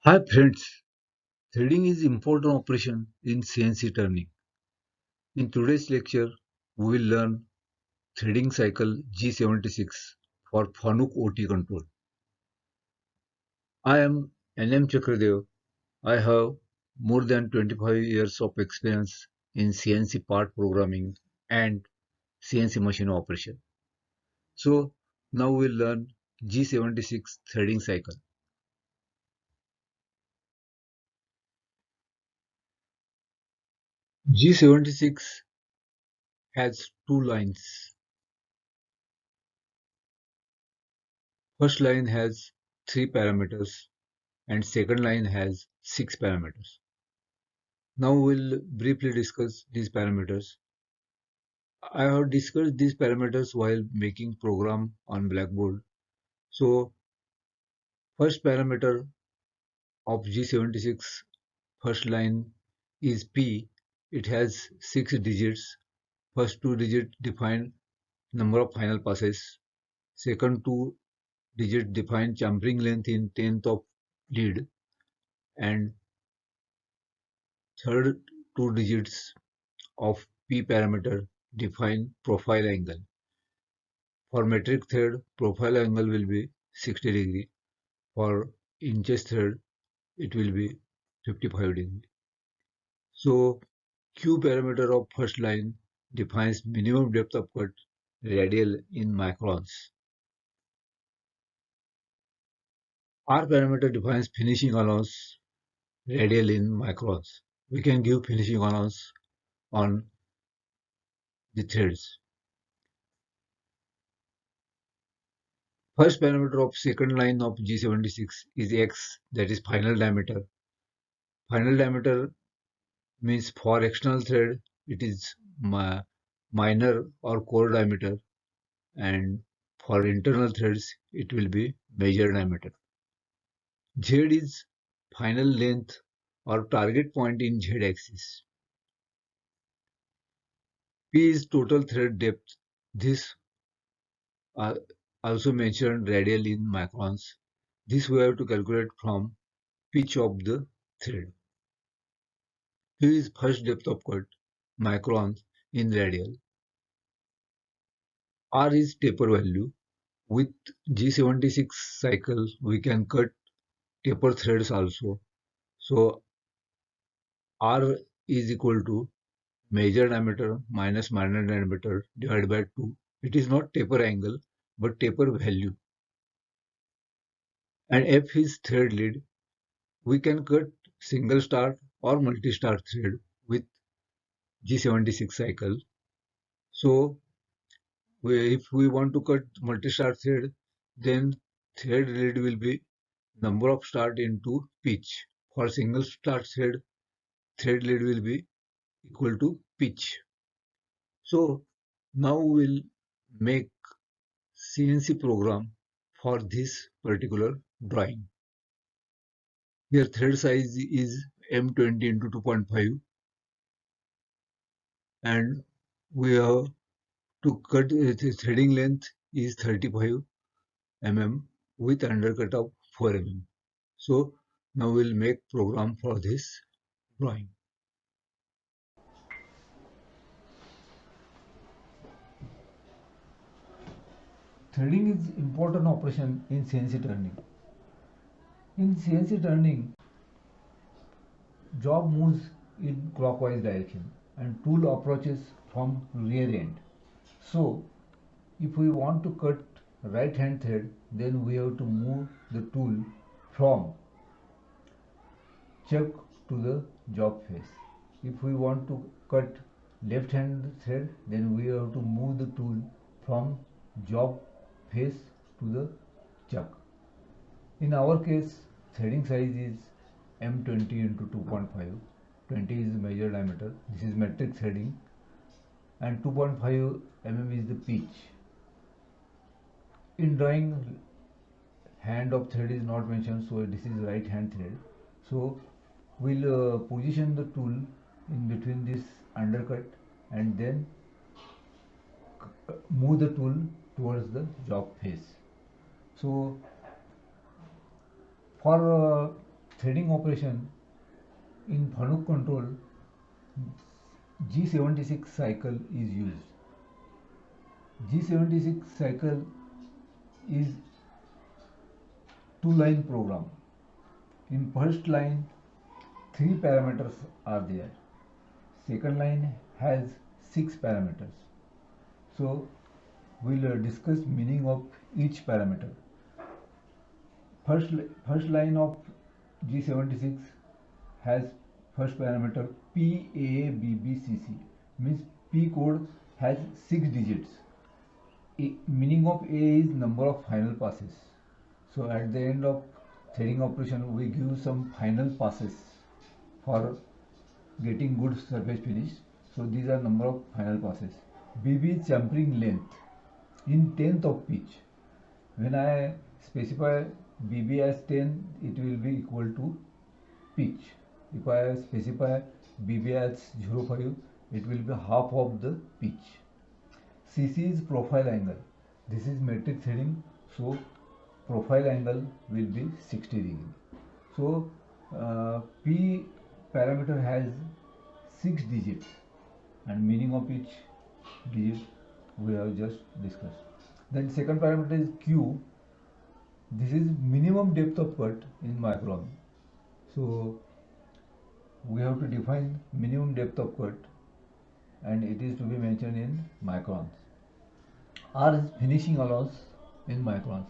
Hi friends, threading is important operation in CNC turning. In today's lecture, we will learn threading cycle G76 for Fanuc OT control. I am NM Chakradev. I have more than 25 years of experience in CNC part programming and CNC machine operation. So now we'll learn G76 threading cycle. G76 has two lines. First line has three parameters and second line has six parameters. Now we'll briefly discuss these parameters. I have discussed these parameters while making program on Blackboard. So first parameter of G76 first line is P. It has 6 digits. First two digits define number of final passes. Second two digits define chamfering length in tenth of lead, and third two digits of P parameter define profile angle. For metric thread, profile angle will be 60 degree. For inches thread, it will be 55 degree. So Q parameter of first line defines minimum depth of cut radial in microns. R parameter defines finishing allowance radial in microns. We can give finishing allowance on the threads. First parameter of second line of G76 is X, that is final diameter. Final diameter means for external thread it is minor or core diameter, and for internal threads it will be major diameter. Z is final length or target point in Z axis. P is total thread depth. This also mentioned radial in microns. This we have to calculate from pitch of the thread. Q is first depth of cut, microns in radial. R is taper value. With G76 cycle, we can cut taper threads also. So R is equal to major diameter minus minor diameter divided by 2. It is not taper angle, but taper value. And F is thread lead. We can cut single start or multi-start thread with G76 cycle. So if we want to cut multi-start thread, then thread lead will be number of start into pitch. For single start thread lead will be equal to pitch. So now we'll make CNC program for this particular drawing. Here thread size is M20 into 2.5, and we have to cut the threading length is 35 mm with undercut of 4 mm. So now we'll make program for this drawing. Threading is important operation in CNC turning. In CNC turning, job moves in clockwise direction and tool approaches from rear end. So if we want to cut right hand thread, then we have to move the tool from chuck to the job face. If we want to cut left hand thread, then we have to move the tool from job face to the chuck. In our case, threading size is M20 into 2.5. 20 is the major diameter. This is metric threading, and 2.5 mm is the pitch. In drawing, hand of thread is not mentioned, so this is right hand thread. So we'll position the tool in between this undercut and then move the tool towards the job face. So for threading operation in Fanuc control, G76 cycle is used. G76 cycle is two-line program. In first line, three parameters are there. Second line has six parameters. So we'll discuss meaning of each parameter. First line of G76 has first parameter PABBCC, means P code has 6 digits. Meaning of A is number of final passes. So at the end of threading operation we give some final passes for getting good surface finish. So these are number of final passes. BB is chamfering length in tenth of pitch. When I specify BB as 10, it will be equal to pitch. If I specify BB as 0.5, it will be half of the pitch. CC is profile angle. This is metric threading, so profile angle will be 60 degree. So P parameter has 6 digits and meaning of each digit we have just discussed. Then second parameter is Q. This is minimum depth of cut in micron. So we have to define minimum depth of cut and it is to be mentioned in microns. R is finishing allowance in microns.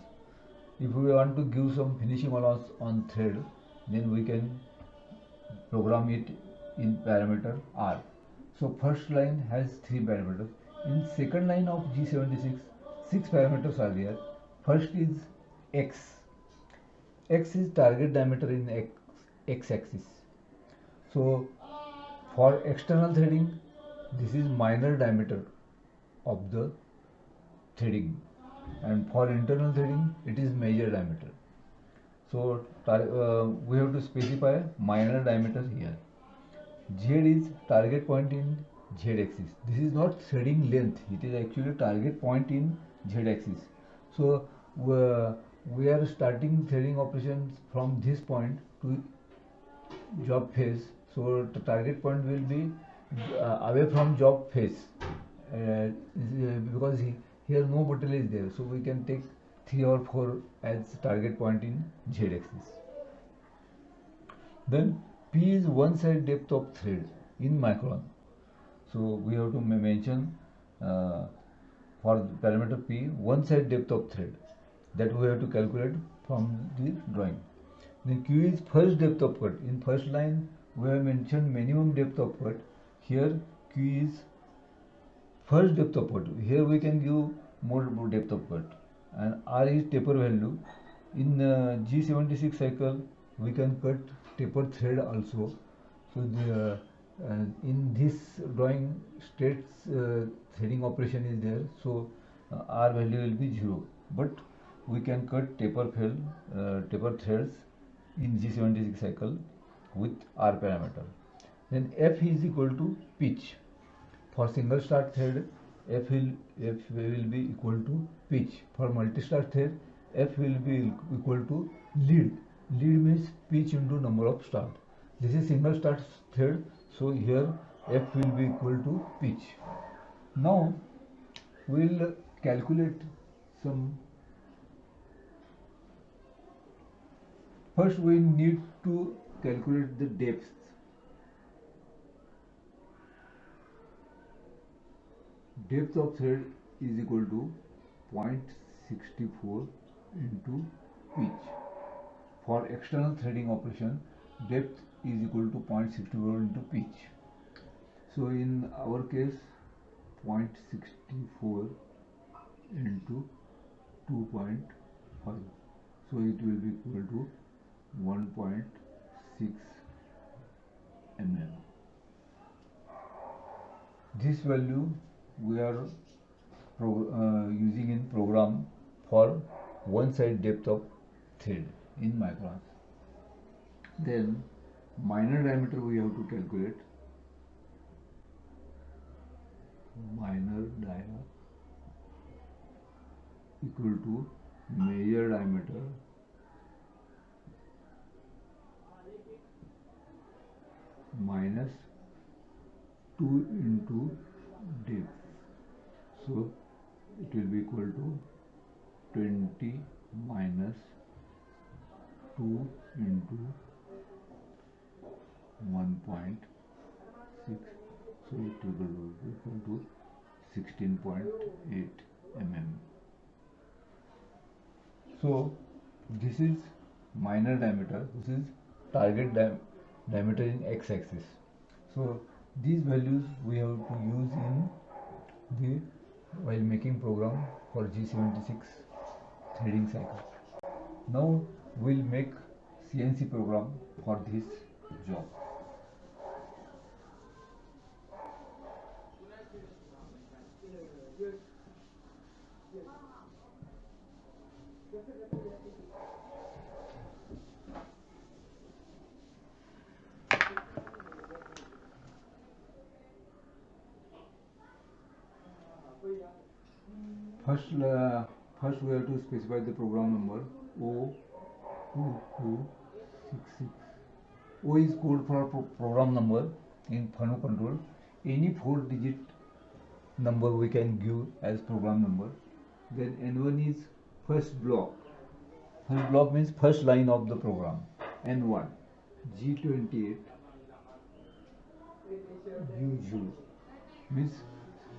If we want to give some finishing allowance on thread, then we can program it in parameter R. So first line has 3 parameters. In second line of G76, 6 parameters are there. First is X. X is target diameter in X axis. So for external threading, this is minor diameter of the threading, and for internal threading it is major diameter. So we have to specify minor diameter here. Z is target point in Z axis. This is not threading length, it is actually target point in Z axis. So we are starting threading operations from this point to job face. So the target point will be away from job face because here no bottle is there, so we can take 3 or 4 as target point in Z axis. Then P is one side depth of thread in micron. So we have to mention for parameter P one side depth of thread, that we have to calculate from the drawing. Then Q is first depth of cut. In first line we have mentioned minimum depth of cut. Here Q is first depth of cut. Here we can give more depth of cut. And R is taper value. In G76 cycle we can cut taper thread also. So the in this drawing straight threading operation is there. So R value will be 0. But we can cut taper threads in G76 cycle with R parameter. Then F is equal to pitch. For single start thread, F will be equal to pitch. For multi-start thread, F will be equal to lead. Lead means pitch into number of start. This is single start thread, so here F will be equal to pitch. Now we will calculate some. First we need to calculate the depth. Depth of thread is equal to 0.64 into pitch. For external threading operation, depth is equal to 0.64 into pitch. So in our case, 0.64 into 2.5. So it will be equal to 1.6 mm. This value we are using in program for one side depth of thread in microns. Then minor diameter we have to calculate. Minor dia equal to major diameter 2 into depth. So it will be equal to 20 minus 2 into 1.6. So it will be equal to 16.8 mm. So this is minor diameter, this is target diameter in x-axis. So these values we have to use in the while making program for G76 threading cycle. Now we'll make CNC program for this job. First we have to specify the program number O2266. O is code for program number in Fano control. Any 4-digit number we can give as program number. Then N1 is first block. First block means first line of the program. N1 G28 U0 means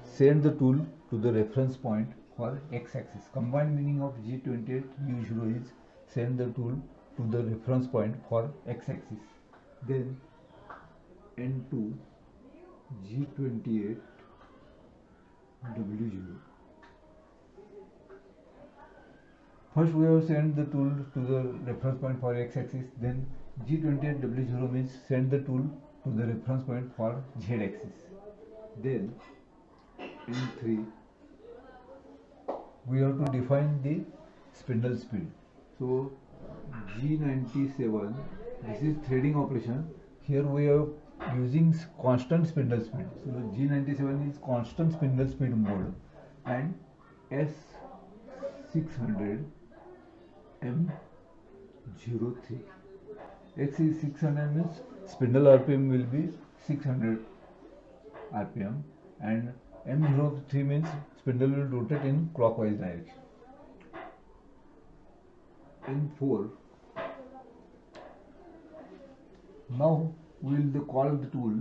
send the tool to the reference point for x-axis. Combined meaning of G28 U0 is send the tool to the reference point for x-axis. Then N2 G28 W0. First we have sent the tool to the reference point for x-axis, then G28 W0 means send the tool to the reference point for z-axis. Then N3 we have to define the spindle speed. So G97, this is threading operation. Here we are using constant spindle speed. So G97 is constant spindle speed mode, and S600 M03. X is 600 means spindle RPM will be 600 RPM, and M03 means spindle will rotate in clockwise direction. N4. Now we will call the tool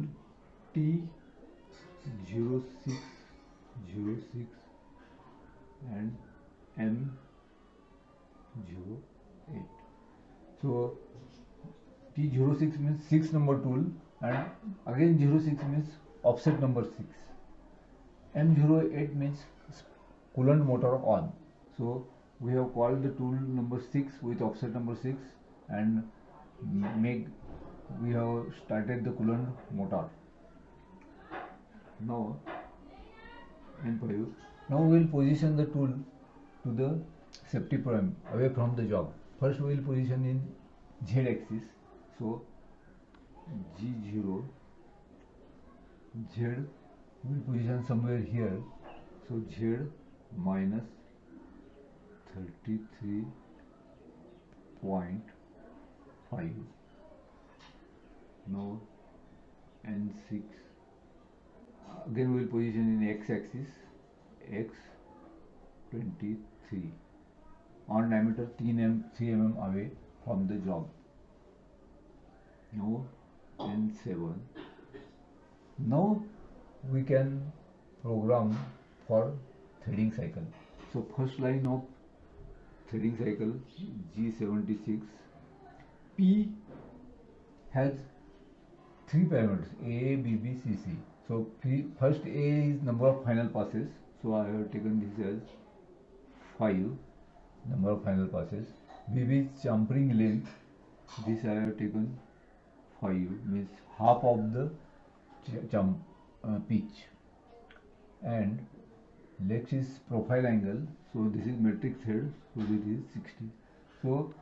T0606 and M08. So T06 means 6 number tool, and again 06 means offset number 6. M08 means coolant motor on. So we have called the tool number 6 with offset number 6, and we have started the coolant motor. Now N5. Now we will position the tool to the safety prime away from the job. First we will position in Z axis. So G0, Z will position somewhere here. So Z minus 33.5. Now N6. Again we will position in X axis, X23, on diameter 3 mm away from the job. Now N7. Now we can program for threading cycle. So first line of threading cycle G76. P has 3 parameters A, B, B, C, C. So first A is number of final passes. So I have taken this as 5 number of final passes. BB is jumping length. This I have taken 5, means half of the jump pitch. And legs is profile angle. So this is metric thread. So this is 60. So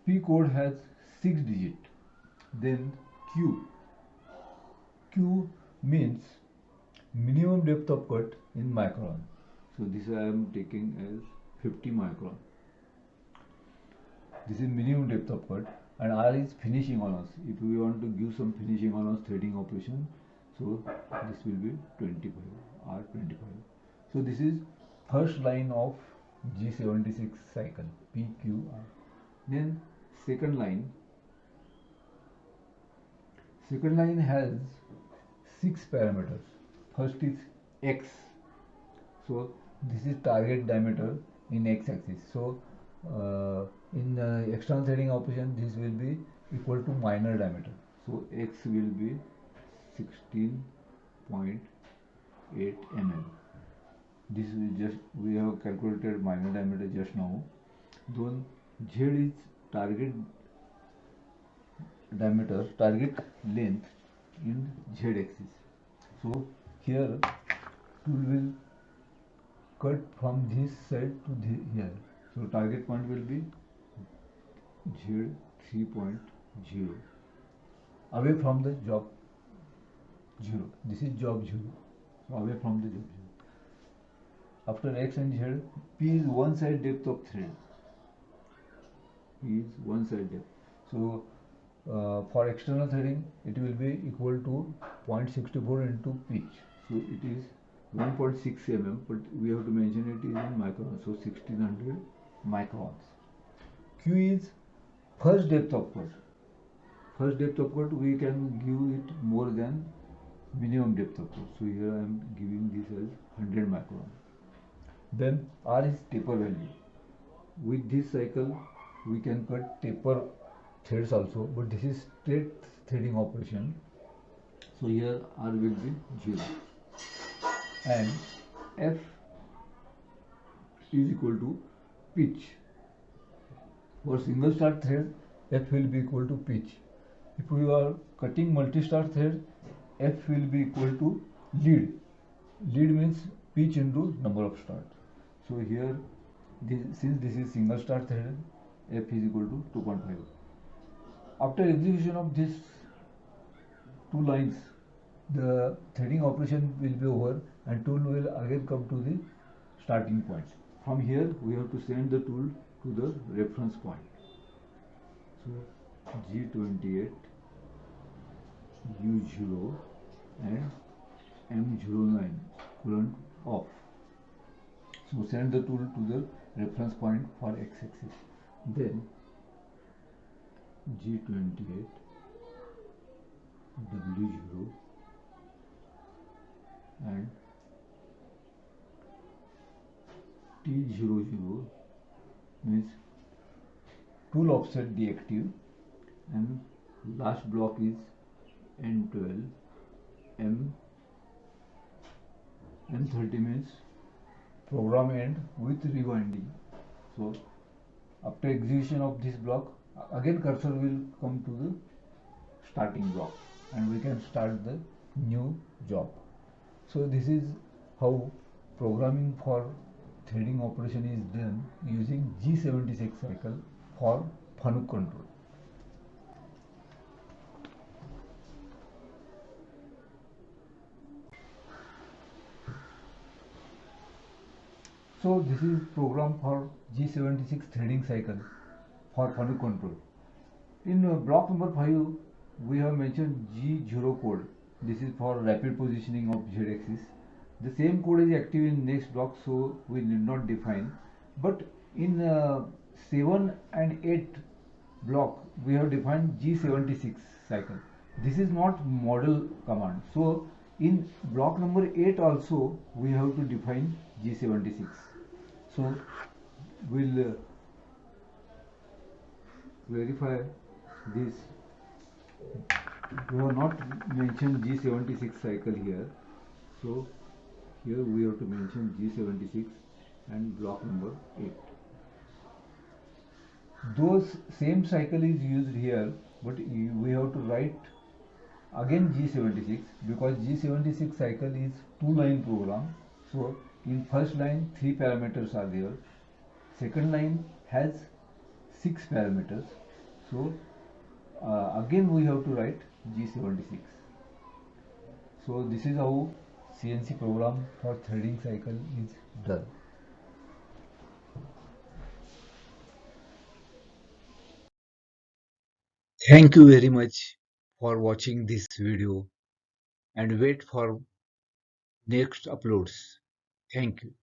P code has 6 digit. Then Q. Q means minimum depth of cut in micron. So this I am taking as 50 micron. This is minimum depth of cut, and R is finishing allowance. If we want to give some finishing allowance threading operation, So this will be 25 R25. So this is first line of G76 cycle PQR. Then second line has 6 parameters. First is X. So this is target diameter in X-axis. So in external threading operation, this will be equal to minor diameter. So X will be 16.8 mm. This is just, we have calculated minor diameter just now. Then Z is target diameter, target length in Z axis. So here tool will cut from this side to here. So target point will be Z 3.0 away from the job 0. This is job 0. So away from the job 0. After X and Z, P is one side depth of thread. P is one side depth. So for external threading, it will be equal to 0.64 into pitch. So it is 1.6 mm, but we have to mention it is in microns. So 1600 microns. Q is first depth of cut. First depth of cut, we can give it more than minimum depth of cut. So here I am giving this as 100 micron. Then R is taper value. With this cycle, we can cut taper threads also, but this is straight threading operation. So here R will be 0. And F is equal to pitch. For single star thread, F will be equal to pitch. If we are cutting multi-star thread, F will be equal to lead. Lead means pitch into number of stars. So here, since this is single star thread, F is equal to 2.5. After execution of these two lines, the threading operation will be over and tool will again come to the starting point. From here, we have to send the tool to the reference point. So G28, U0 and M09 colon off. So send the tool to the reference point for X-axis. Then G28, W0 and T00 means tool offset deactive, and last block is N12, N30 means program end with rewinding. So after execution of this block, again cursor will come to the starting block and we can start the new job. So this is how programming for threading operation is done using G76 cycle for Fanuc control. So this is program for G76 threading cycle for Fanuc control. In block number 5, we have mentioned G0 code. This is for rapid positioning of Z-axis. The same code is active in next block, so we need not define. But in 7 and 8 block, we have defined G76 cycle. This is not model command. So in block number 8 also, we have to define G76. So we'll verify this. We have not mentioned G76 cycle here, so here we have to mention G76 and block number 8. Those same cycle is used here, but we have to write again G76 because G76 cycle is 2-line program. So in first line 3 parameters are there, second line has 6 parameters. So again we have to write G76. So this is how CNC program for threading cycle is done. Thank you very much for watching this video. and wait for next uploads. Thank you.